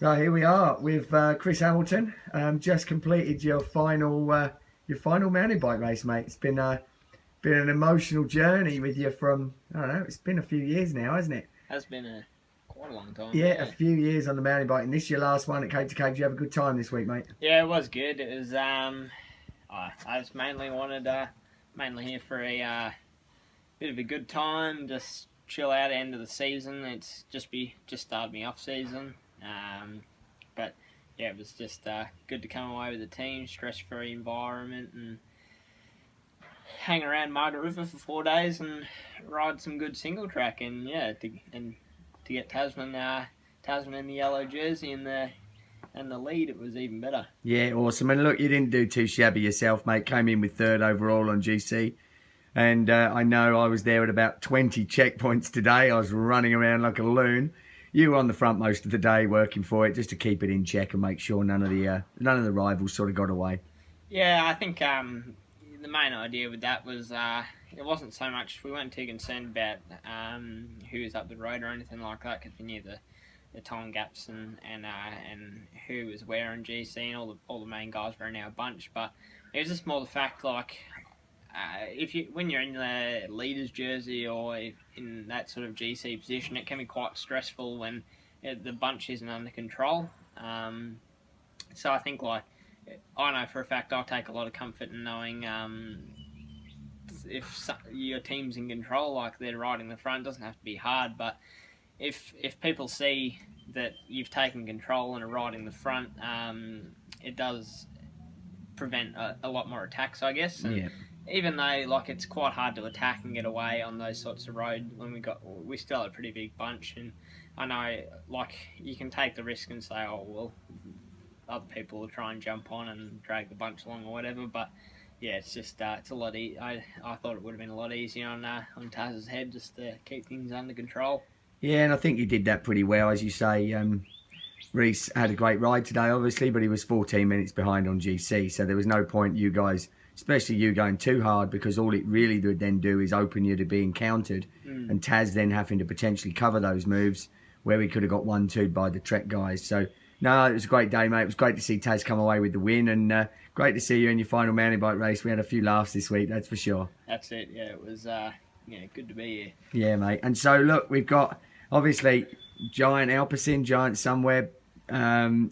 So here we are with Chris Hamilton. Just completed your final mountain bike race, mate. It's been an emotional journey with you from, I don't know, it's been a few years now, hasn't it? Has been quite a long time. Yeah, a few years on the mountain bike, and this is your last one at Cape to Cape. Did you have a good time this week, mate? Yeah, it was good. It was I just mainly wanted mainly here for a bit of a good time, just chill out at the end of the season. It's just started me off season. But yeah, it was just good to come away with the team, stress-free environment, and hang around Margaret River for 4 days and ride some good single track. And yeah, to get Tasman in the yellow jersey and the lead, it was even better. Yeah, awesome. And look, you didn't do too shabby yourself, mate. Came in with third overall on GC. And I know I was there at about 20 checkpoints today. I was running around like a loon. You were on the front most of the day working for it, just to keep it in check and make sure none of the rivals sort of got away. Yeah, I think the main idea with that was it wasn't so much, we weren't too concerned about who was up the road or anything like that, because we knew the time gaps and who was where on GC, and all the main guys were in our bunch. But it was just more the fact, like, when you're in the leader's jersey or in that sort of GC position, it can be quite stressful when the bunch isn't under control. So I think, like, I know for a fact I'll take a lot of comfort in knowing if your team's in control, like they're riding the front. It doesn't have to be hard, but if people see that you've taken control and are riding the front, it does prevent a lot more attacks, I guess. And yeah. Even though, like, it's quite hard to attack and get away on those sorts of road when we still had a pretty big bunch, and I know, like, you can take the risk and say, oh well, other people will try and jump on and drag the bunch along or whatever. But yeah, it's just it's a lot. I thought it would have been a lot easier on Taz's head, just to keep things under control. Yeah, and I think you did that pretty well, as you say. Reese had a great ride today, obviously, but he was 14 minutes behind on GC, so there was no point you guys, especially you, going too hard, because all it really would then do is open you to being countered, and Taz then having to potentially cover those moves where we could have got 1-2'd by the Trek guys. So no, it was a great day, mate. It was great to see Taz come away with the win, and great to see you in your final mountain bike race. We had a few laughs this week, that's for sure. That's it, yeah. It was good to be here. Yeah, mate. And so, look, we've got, obviously, Giant-Alpecin, Giant Sunweb.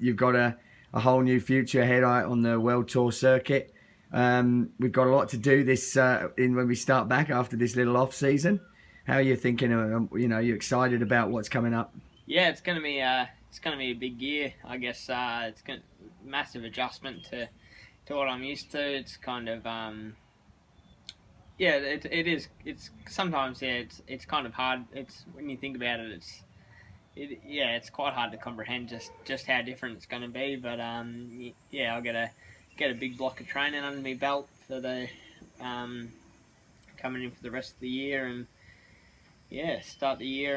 You've got a whole new future ahead on the World Tour circuit. We've got a lot to do this when we start back after this little off season. How are you thinking? You excited about what's coming up? Yeah, it's going to be a big year, I guess. It's massive adjustment to what I'm used to. It's kind of it is. It's sometimes it's kind of hard. It's when you think about it, it's quite hard to comprehend just how different it's going to be. But I'll get a big block of training under my belt for the coming in for the rest of the year, and start the year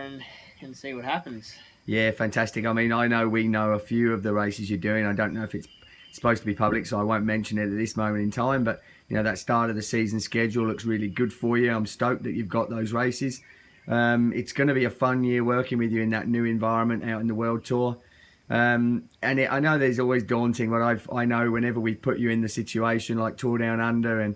and see what happens. Yeah, fantastic. I mean, we know a few of the races you're doing. I don't know if it's supposed to be public, so I won't mention it at this moment in time, but that start of the season schedule looks really good for you. I'm stoked that you've got those races. It's going to be a fun year working with you in that new environment out in the World Tour. I know there's always daunting, but I know whenever we put you in the situation like Tour Down Under, and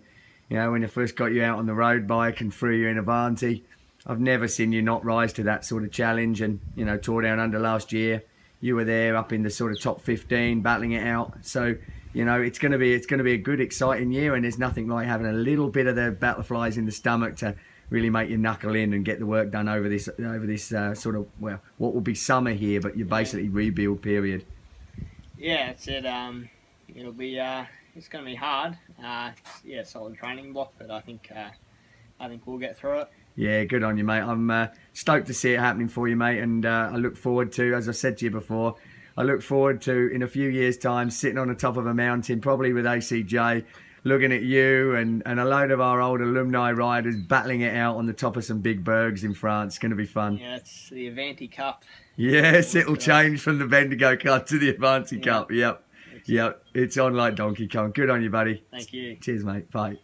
when I first got you out on the road bike and threw you in Avanti, I've never seen you not rise to that sort of challenge. And Tour Down Under last year, you were there up in the sort of top 15 battling it out. So it's going to be a good, exciting year, and there's nothing like having a little bit of the butterflies in the stomach to really make you knuckle in and get the work done over this sort of, well, what will be summer here, but you're basically rebuild period. Yeah, it's it'll be it's going to be hard. Solid training block, but I think we'll get through it. Yeah, good on you, mate. I'm stoked to see it happening for you, mate, and I look forward to, as I said to you before, I look forward to, in a few years' time, sitting on the top of a mountain, probably with ACJ, looking at you and a load of our old alumni riders battling it out on the top of some big bergs in France. It's going to be fun. Yeah, it's the Avanti Cup. Yes, it'll change from the Bendigo Cup to the Avanti Cup. Yep. It's on like Donkey Kong. Good on you, buddy. Thank you. Cheers, mate. Bye.